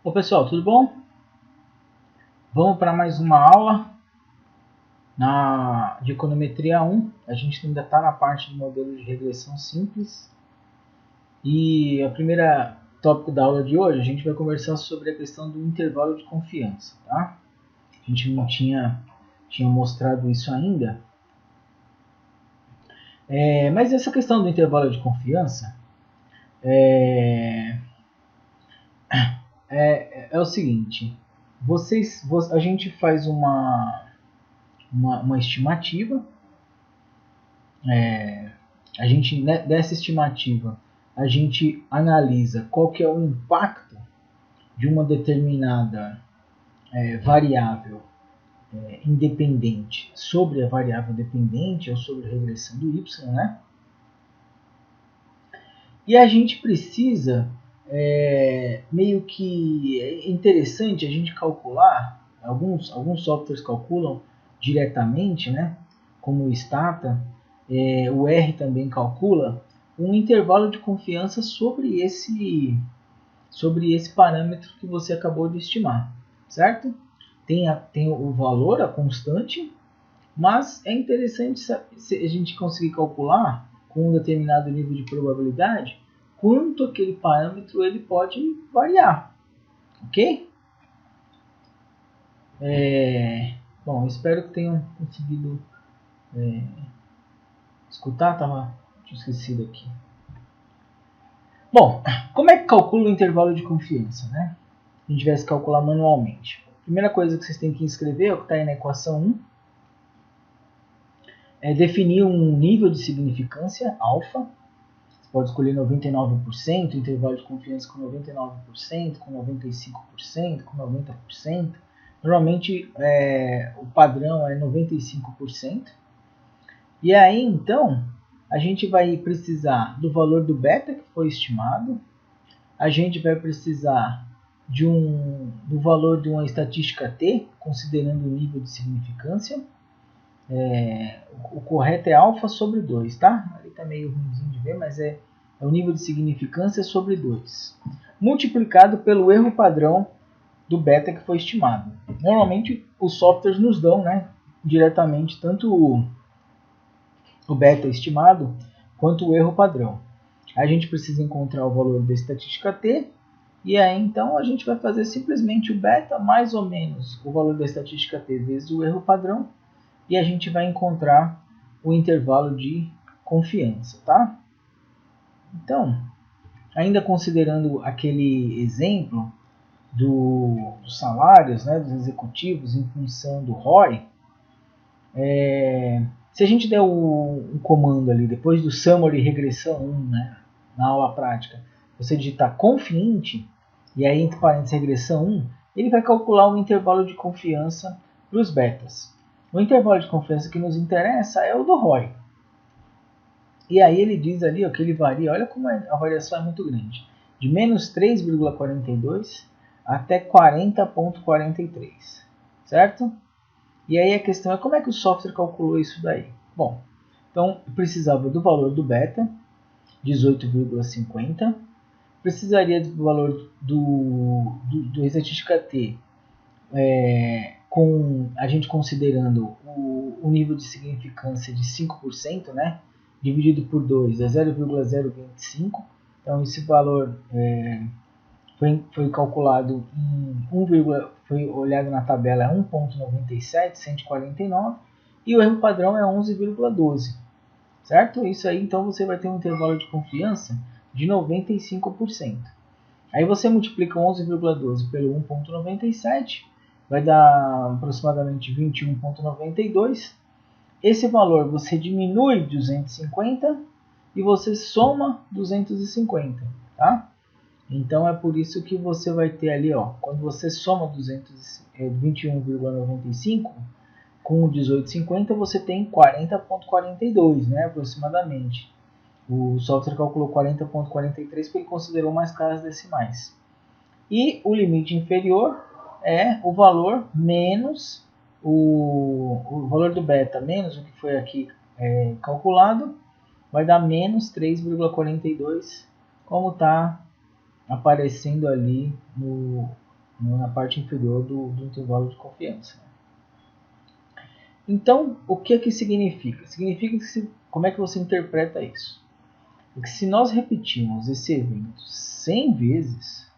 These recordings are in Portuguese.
Ô pessoal, tudo bom? Vamos para mais uma aula de econometria 1. A gente ainda está na parte de modelo de regressão simples. E a primeira tópico da aula de hoje, a gente vai conversar sobre a questão do intervalo de confiança. Tá? A gente não tinha mostrado isso ainda. Mas essa questão do intervalo de confiança é o seguinte. A gente faz uma estimativa. Dessa estimativa, a gente analisa qual que é o impacto de uma determinada variável independente sobre a variável dependente ou sobre a regressão do y, né? E a gente precisa, meio que é interessante a gente calcular, alguns softwares calculam diretamente, né? Como o Stata, o R também calcula um intervalo de confiança sobre esse parâmetro que você acabou de estimar, certo? Tem o valor, a constante, mas é interessante se a gente conseguir calcular com um determinado nível de probabilidade quanto aquele parâmetro ele pode variar, ok? Bom, espero que tenham conseguido escutar, tinha esquecido aqui. Bom, como é que calcula o intervalo de confiança, né? Se a gente tivesse que calcular manualmente. Primeira coisa que vocês têm que escrever é o que está aí na equação 1. É definir um nível de significância, alfa. Você pode escolher 99%, intervalo de confiança com 99%, com 95%, com 90%. Normalmente o padrão é 95%. E aí então a gente vai precisar do valor do beta que foi estimado. A gente vai precisar do valor de uma estatística T, considerando o nível de significância. O correto é alfa sobre 2, tá? Ali está meio ruimzinho de ver, mas é o nível de significância sobre 2. Multiplicado pelo erro padrão do beta que foi estimado. Normalmente os softwares nos dão, né, diretamente tanto o beta estimado quanto o erro padrão. A gente precisa encontrar o valor da estatística T, e aí então a gente vai fazer simplesmente o beta mais ou menos o valor da estatística T vezes o erro padrão, e a gente vai encontrar o intervalo de confiança, tá? Então, ainda considerando aquele exemplo dos salários, né, dos executivos em função do ROI, se a gente der um comando ali, depois do summary regressão 1, né, na aula prática, você digitar confiante, e aí entre parênteses regressão 1, ele vai calcular o intervalo de confiança para os betas. O intervalo de confiança que nos interessa é o do ROI. E aí ele diz ali ó, que ele varia, olha como a variação é muito grande, de menos 3,42 até 40,43, certo? E aí a questão é como é que o software calculou isso daí? Bom, então precisava do valor do beta, 18,50, precisaria do valor do estatística T, com a gente considerando o nível de significância de 5%, né, dividido por 2 é 0,025. Então esse valor foi calculado em foi olhado na tabela 1,97, 149, e o erro padrão é 11,12, certo? Isso aí então você vai ter um intervalo de confiança de 95%. Aí você multiplica 11,12 pelo 1,97, vai dar aproximadamente 21,92. Esse valor você diminui 250 e você soma 250, tá? Então é por isso que você vai ter ali, ó, quando você soma 21,95 com 18,50, você tem 40,42, né, aproximadamente. O software calculou 40,43 porque ele considerou mais casas decimais. E o limite inferior é o valor menos o valor do beta menos o que foi aqui calculado, vai dar menos 3,42, como está aparecendo ali na parte inferior do intervalo de confiança. Então, o que significa? Significa que como é que você interpreta isso? É que se nós repetirmos esse evento 100 vezes,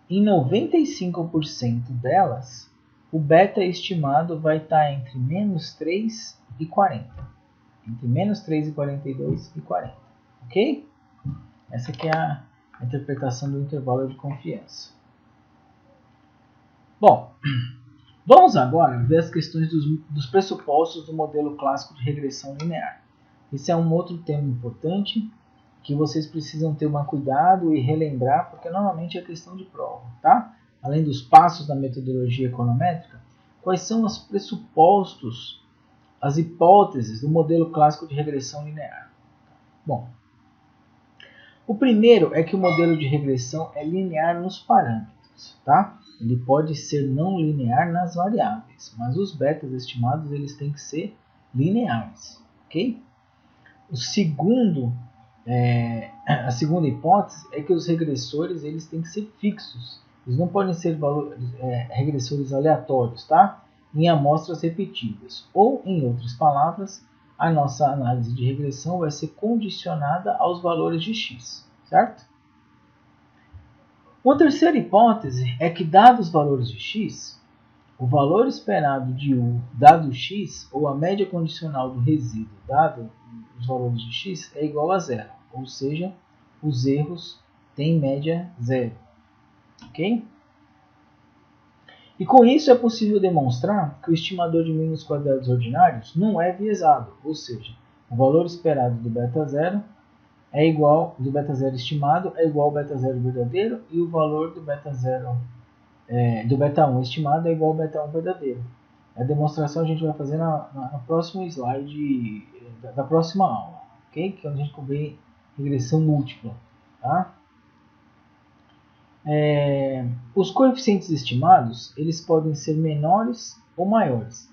em 95% delas, o beta estimado vai estar entre menos 3 e 40. Entre menos 3 e 42 e 40. Ok? Essa aqui é a interpretação do intervalo de confiança. Bom, vamos agora ver as questões dos pressupostos do modelo clássico de regressão linear. Esse é um outro tema importante que vocês precisam ter um cuidado e relembrar, porque normalmente é questão de prova, tá? Além dos passos da metodologia econométrica, quais são os pressupostos, as hipóteses do modelo clássico de regressão linear? Bom, o primeiro é que o modelo de regressão é linear nos parâmetros, tá? Ele pode ser não linear nas variáveis, mas os betas estimados eles têm que ser lineares, ok? A segunda hipótese é que os regressores eles têm que ser fixos. Eles não podem ser regressores aleatórios, tá? Em amostras repetidas. Ou, em outras palavras, a nossa análise de regressão vai ser condicionada aos valores de x, certo? Uma terceira hipótese é que, dados os valores de x, o valor esperado de u dado x, ou a média condicional do resíduo dado os valores de x, é igual a zero. Ou seja, os erros têm média zero. Ok? E com isso é possível demonstrar que o estimador de mínimos quadrados ordinários não é viesado. Ou seja, o valor esperado do beta zero é igual, do beta zero estimado é igual ao beta zero verdadeiro, e o valor do beta 1 estimado é igual ao beta 1 verdadeiro. A demonstração a gente vai fazer no próximo slide da próxima aula, ok? Que é onde a gente cobrir regressão múltipla, tá? Os coeficientes estimados eles podem ser menores ou maiores,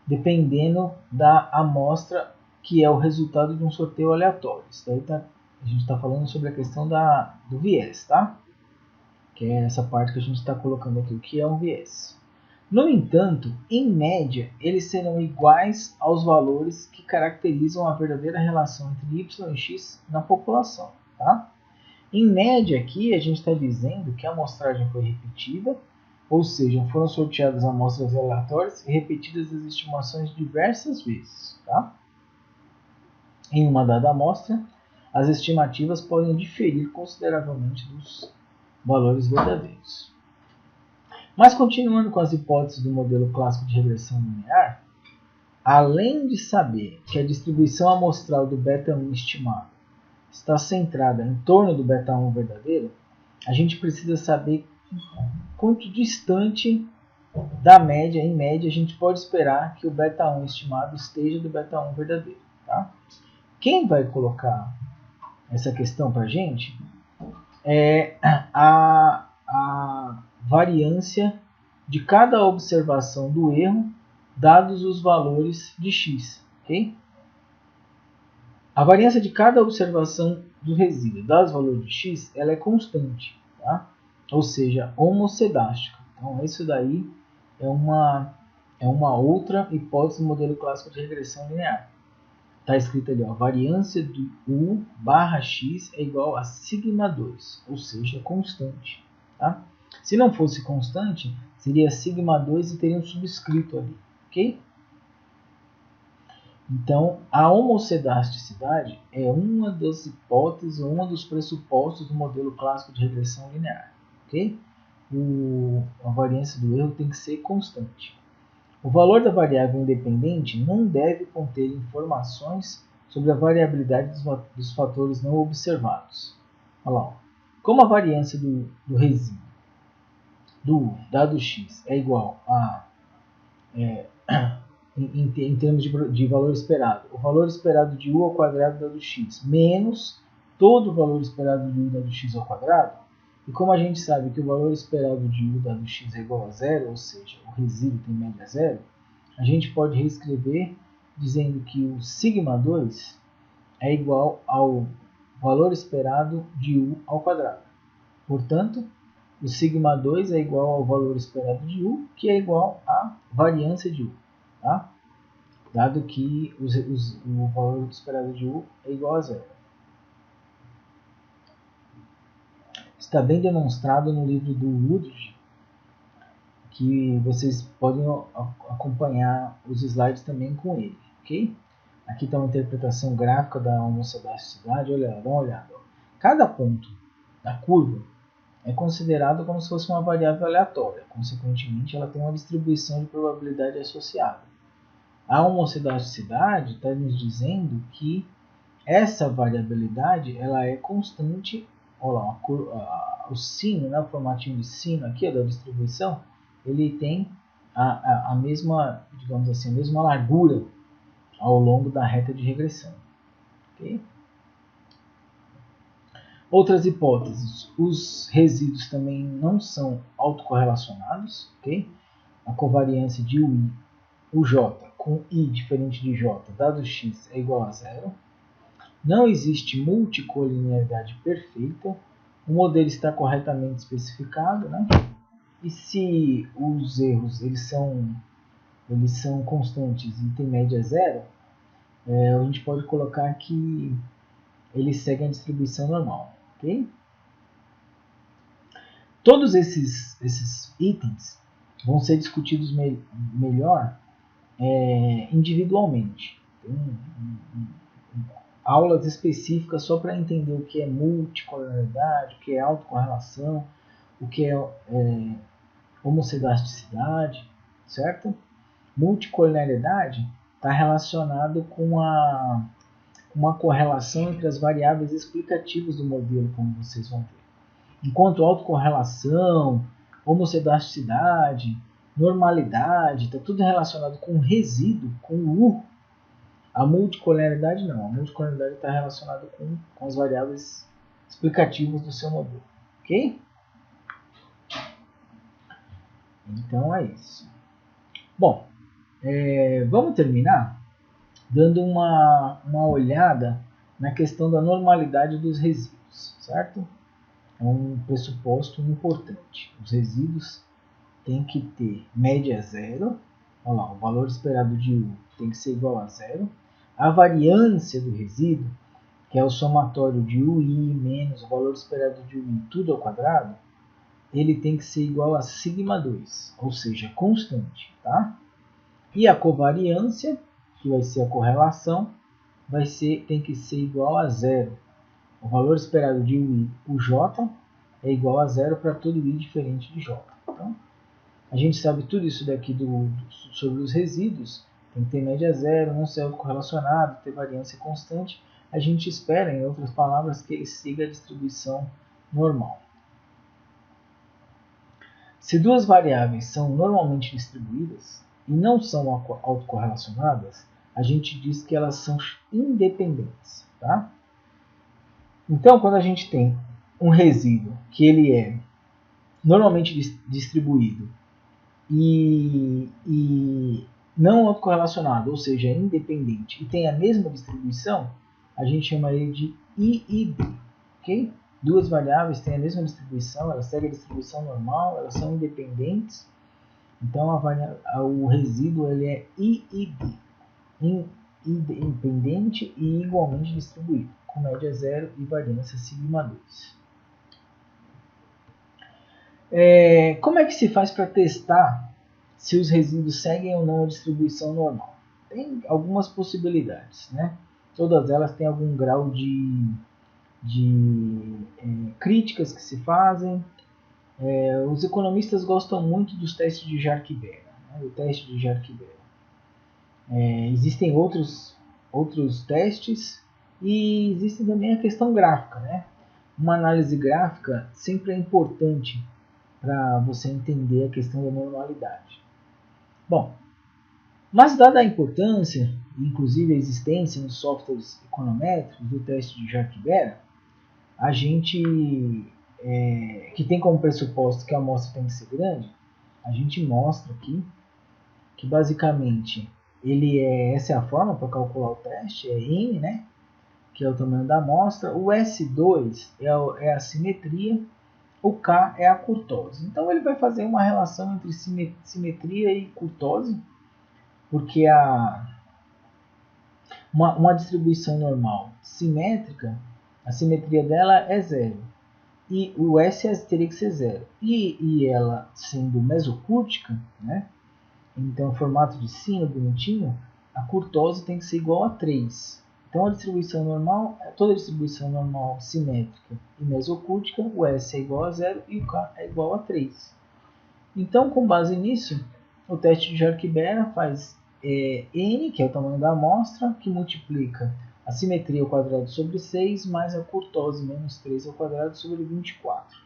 dependendo da amostra que é o resultado de um sorteio aleatório. Isso daí a gente está falando sobre a questão do viés, tá? Que é essa parte que a gente está colocando aqui, o que é um viés. No entanto, em média, eles serão iguais aos valores que caracterizam a verdadeira relação entre y e x na população. Tá? Em média, aqui a gente está dizendo que a amostragem foi repetida, ou seja, foram sorteadas amostras aleatórias e repetidas as estimações diversas vezes. Tá? Em uma dada amostra, as estimativas podem diferir consideravelmente dos valores verdadeiros. Mas continuando com as hipóteses do modelo clássico de regressão linear, além de saber que a distribuição amostral do beta 1 estimado está centrada em torno do beta 1 verdadeiro, a gente precisa saber quanto distante da média, em média, a gente pode esperar que o beta 1 estimado esteja do beta 1 verdadeiro. Tá? Quem vai colocar essa questão para a gente é a variância de cada observação do erro, dados os valores de x. Okay? A variância de cada observação do resíduo, dados os valores de x, ela é constante, tá? Ou seja, homocedástica. Então, isso daí é uma outra hipótese do modelo clássico de regressão linear. Está escrito ali, ó, variância do u barra x é igual a sigma 2, ou seja, constante. Tá? Se não fosse constante, seria sigma 2 e teria um subscrito ali, ok? Então, a homocedasticidade é uma das hipóteses, uma dos pressupostos do modelo clássico de regressão linear, ok? A variância do erro tem que ser constante. O valor da variável independente não deve conter informações sobre a variabilidade dos fatores não observados. Olha lá, ó. Como a variância do resíduo do dado x é igual a, em termos de valor esperado, o valor esperado de u ao quadrado dado x menos todo o valor esperado de u dado x ao quadrado, e como a gente sabe que o valor esperado de u dado x é igual a zero, ou seja, o resíduo tem média zero, a gente pode reescrever dizendo que o sigma 2 é igual ao valor esperado de u ao quadrado. Portanto, O sigma 2 é igual ao valor esperado de U, que é igual à variância de U. Tá? Dado que o valor esperado de U é igual a zero. Está bem demonstrado no livro do Woodridge, que vocês podem acompanhar os slides também com ele, ok? Aqui está uma interpretação gráfica da homocedasticidade, olha, dá uma olhada. Cada ponto da curva é considerado como se fosse uma variável aleatória, consequentemente ela tem uma distribuição de probabilidade associada. A homocedasticidade está nos dizendo que essa variabilidade ela é constante. Olha lá, o sino, né, o formatinho de sino aqui da distribuição, ele tem a mesma, digamos assim, a mesma largura ao longo da reta de regressão. Okay? Outras hipóteses, os resíduos também não são autocorrelacionados, okay? A covariância de UJ com I diferente de J, dado X é igual a zero. Não existe multicolinearidade perfeita, o modelo está corretamente especificado, né? E se os erros eles são constantes e tem média zero, a gente pode colocar que eles seguem a distribuição normal. Okay? Todos esses itens vão ser discutidos melhor individualmente. Tem aulas específicas só para entender o que é multicolinearidade, o que é autocorrelação, o que é homocedasticidade, certo? Multicolinearidade está relacionado com uma correlação entre as variáveis explicativas do modelo, como vocês vão ver. Enquanto autocorrelação, homocedasticidade, normalidade, está tudo relacionado com resíduo, com U. A multicolinearidade não. A multicolinearidade está relacionada com as variáveis explicativas do seu modelo. Ok? Então é isso. Bom, vamos terminar dando uma olhada na questão da normalidade dos resíduos, certo? É um pressuposto importante. Os resíduos têm que ter média zero. Olha lá, o valor esperado de U tem que ser igual a zero. A variância do resíduo, que é o somatório de UI menos o valor esperado de UI tudo ao quadrado, ele tem que ser igual a sigma 2, ou seja, constante. Tá? E a covariância, que vai ser a correlação, tem que ser igual a zero. O valor esperado de UI, o J, é igual a zero para todo I diferente de J. Então, a gente sabe tudo isso daqui sobre os resíduos. Tem que ter média zero, não ser correlacionado, ter variância constante. A gente espera, em outras palavras, que ele siga a distribuição normal. Se duas variáveis são normalmente distribuídas e não são autocorrelacionadas, a gente diz que elas são independentes. Tá? Então, quando a gente tem um resíduo que ele é normalmente distribuído e não autocorrelacionado, ou seja, independente, e tem a mesma distribuição, a gente chama ele de I e D. Okay? Duas variáveis têm a mesma distribuição, elas seguem a distribuição normal, elas são independentes. Então, o resíduo ele é I e D, independente e igualmente distribuído, com média zero e variância sigma 2. Como é que se faz para testar se os resíduos seguem ou não a distribuição normal? Tem algumas possibilidades, né? Todas elas têm algum grau de críticas que se fazem. Os economistas gostam muito dos testes de Jarque-Bera, né? O teste de Jarque-Bera. Existem outros testes e existe também a questão gráfica, né? Uma análise gráfica sempre é importante para você entender a questão da normalidade. Bom, mas dada a importância, inclusive a existência nos softwares econométricos do teste de Jarque-Bera, a gente, que tem como pressuposto que a amostra tem que ser grande, a gente mostra aqui que basicamente essa é a forma para calcular o teste, é N, né, que é o tamanho da amostra. O S2 é a simetria. o K é a curtose. Então ele vai fazer uma relação entre simetria e curtose, porque uma distribuição normal simétrica, a simetria dela é zero. E o S teria que ser zero. E ela sendo mesocúrtica, né? Então, formato de sino bonitinho, a curtose tem que ser igual a 3. Então, a distribuição normal, toda distribuição normal simétrica e mesocúrtica, o S é igual a 0 e o K é igual a 3. Então, com base nisso, o teste de Jarque-Bera faz N, que é o tamanho da amostra, que multiplica a simetria ao quadrado sobre 6 mais a curtose menos 3 ao quadrado sobre 24.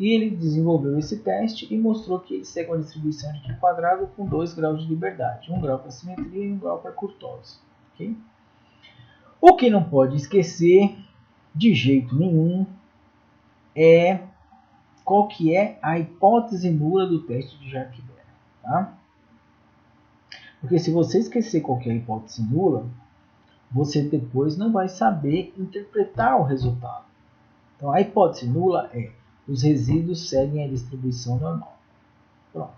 E ele desenvolveu esse teste e mostrou que ele segue uma distribuição de Q quadrado com 2 graus de liberdade. 1 grau para simetria e 1 grau para curtose. Okay? O que não pode esquecer, de jeito nenhum, é qual que é a hipótese nula do teste de Jarque-Bera. Tá? Porque se você esquecer qual que é a hipótese nula, você depois não vai saber interpretar o resultado. Então, a hipótese nula é: os resíduos seguem a distribuição normal. Pronto.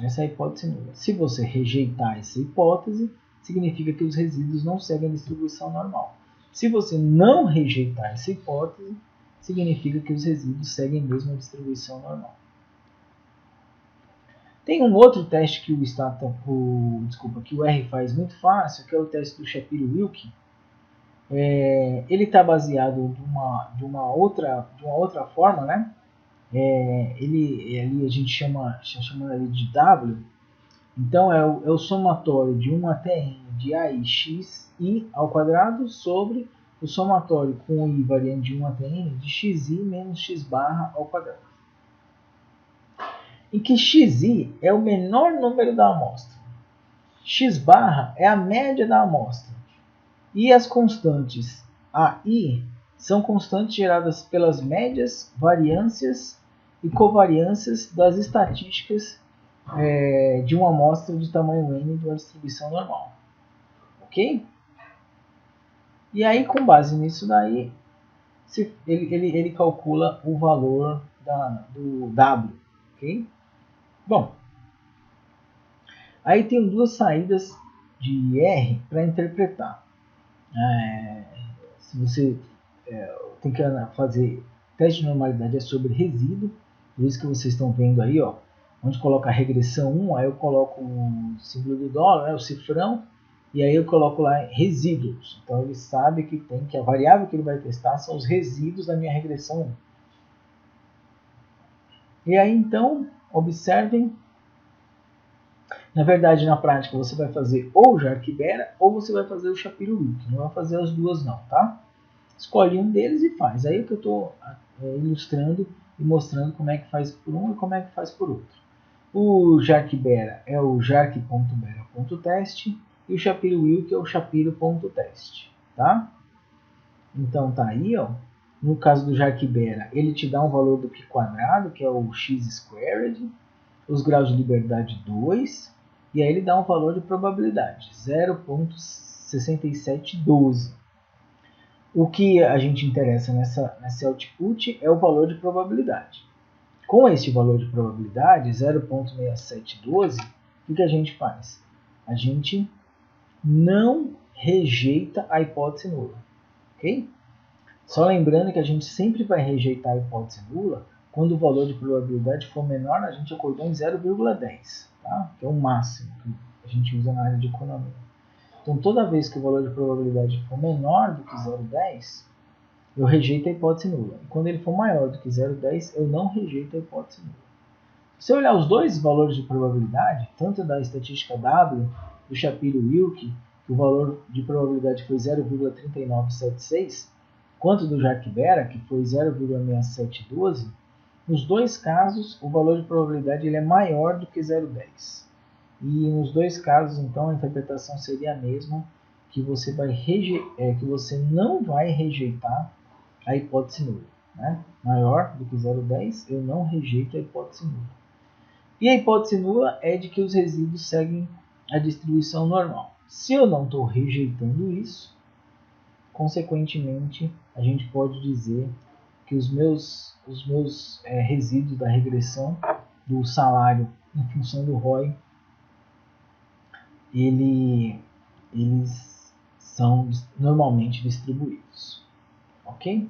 Essa é a hipótese nula. Se você rejeitar essa hipótese, significa que os resíduos não seguem a distribuição normal. Se você não rejeitar essa hipótese, significa que os resíduos seguem mesmo a distribuição normal. Tem um outro teste que que o R faz muito fácil, que é o teste do Shapiro-Wilk. Ele está baseado de uma outra forma, né? Ali a gente chama ele de W. Então é o somatório de 1 até n de a e x i ao quadrado sobre o somatório com i variando de 1 até n de xi menos x barra ao quadrado. Em que xi é o menor número da amostra, x barra é a média da amostra e as constantes a e i são constantes geradas pelas médias, variâncias e covariâncias das estatísticas de uma amostra de tamanho n de uma distribuição normal. Ok? E aí, com base nisso daí, ele calcula o valor do W. Ok? Bom, aí tem duas saídas de R para interpretar. Se você tem que fazer teste de normalidade é sobre resíduo, por isso que vocês estão vendo aí, ó, onde coloca a regressão 1, aí eu coloco o símbolo do dólar, né, o cifrão, e aí eu coloco lá resíduos. Então ele sabe que a variável que ele vai testar são os resíduos da minha regressão 1. E aí então, observem, na verdade, na prática, você vai fazer ou o Jarque-Bera ou você vai fazer o Shapiro-Wilk. Não vai fazer as duas não, tá? Escolhe um deles e faz. Aí é que eu estou ilustrando e mostrando como é que faz por um e como é que faz por outro. O Jarque-Bera é o jarque.bera.test e o Shapiro-Wilk é o shapiro.test, tá? Então tá aí, ó. No caso do Jarque-Bera, ele te dá um valor do Q quadrado, que é o x-squared, os graus de liberdade 2, e aí ele dá um valor de probabilidade, 0,6712. O que a gente interessa nesse output é o valor de probabilidade. Com esse valor de probabilidade, 0,6712, o que a gente faz? A gente não rejeita a hipótese nula. Ok? Só lembrando que a gente sempre vai rejeitar a hipótese nula quando o valor de probabilidade for menor, a gente acordou em 0,10, tá? Que é o máximo que a gente usa na área de economia. Então, toda vez que o valor de probabilidade for menor do que 0,10, eu rejeito a hipótese nula. E quando ele for maior do que 0,10, eu não rejeito a hipótese nula. Se eu olhar os dois valores de probabilidade, tanto da estatística W do Shapiro-Wilk, que o valor de probabilidade foi 0,3976, quanto do Jarque-Bera, que foi 0,6712, nos dois casos o valor de probabilidade ele é maior do que 0,10. E nos dois casos, então, a interpretação seria a mesma, que você não vai rejeitar a hipótese nula. Né? Maior do que 0,10, eu não rejeito a hipótese nula. E a hipótese nula é de que os resíduos seguem a distribuição normal. Se eu não estou rejeitando isso, consequentemente, a gente pode dizer que os meus os meus resíduos da regressão do salário em função do ROI, eles são normalmente distribuídos. Ok?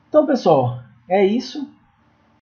Então, pessoal, é isso.